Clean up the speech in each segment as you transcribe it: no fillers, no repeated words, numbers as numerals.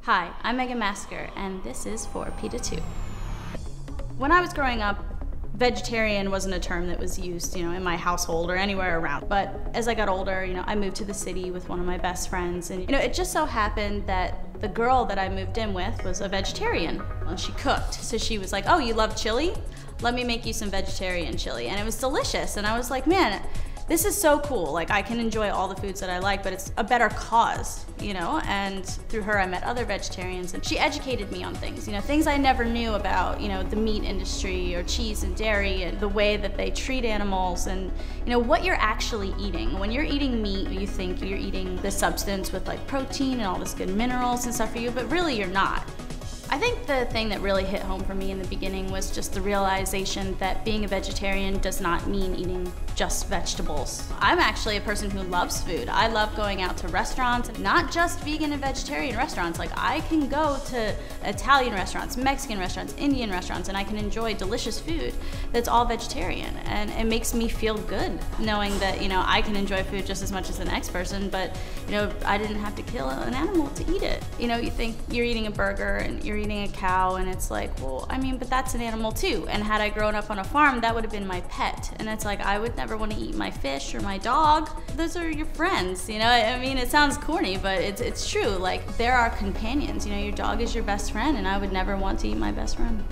Hi, I'm Megan Massacre, and this is for PETA 2. When I was growing up, vegetarian wasn't a term that was used, in my household or anywhere around. But as I got older, I moved to the city with one of my best friends, and it just so happened that the girl that I moved in with was a vegetarian, and she cooked. So she was like, "Oh, you love chili? Let me make you some vegetarian chili," and it was delicious. And I was like, man, this is so cool. Like, I can enjoy all the foods that I like, but it's a better cause, and through her I met other vegetarians, and she educated me on things, things I never knew about, the meat industry or cheese and dairy and the way that they treat animals and, what you're actually eating. When you're eating meat, you think you're eating the substance with like protein and all this good minerals and stuff for you, but really you're not. I think the thing that really hit home for me in the beginning was just the realization that being a vegetarian does not mean eating just vegetables. I'm actually a person who loves food. I love going out to restaurants, not just vegan and vegetarian restaurants. Like, I can go to Italian restaurants, Mexican restaurants, Indian restaurants, and I can enjoy delicious food that's all vegetarian. And it makes me feel good knowing that, I can enjoy food just as much as the next person, but, I didn't have to kill an animal to eat it. You think you're eating a burger and you're eating a cow, and it's like, well, but that's an animal too. And had I grown up on a farm, that would have been my pet. And it's like, I would never want to eat my fish or my dog. Those are your friends, it sounds corny, but it's true. Like, there are companions, your dog is your best friend, and I would never want to eat my best friend.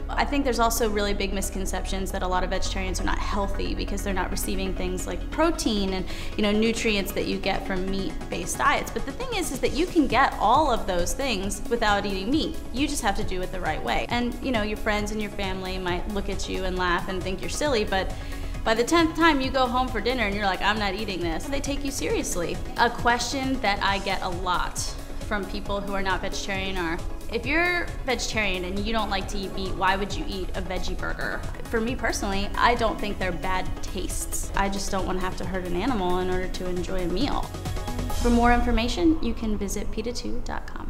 I think there's also really big misconceptions that a lot of vegetarians are not healthy because they're not receiving things like protein and nutrients that you get from meat-based diets. But the thing is that you can get all of those things without eating meat. You just have to do it the right way. And your friends and your family might look at you and laugh and think you're silly, but by the 10th time you go home for dinner and you're like, I'm not eating this, they take you seriously. A question that I get a lot from people who are not vegetarian are, if you're vegetarian and you don't like to eat meat, why would you eat a veggie burger? For me personally, I don't think they're bad tastes. I just don't want to have to hurt an animal in order to enjoy a meal. For more information, you can visit PETA2.com.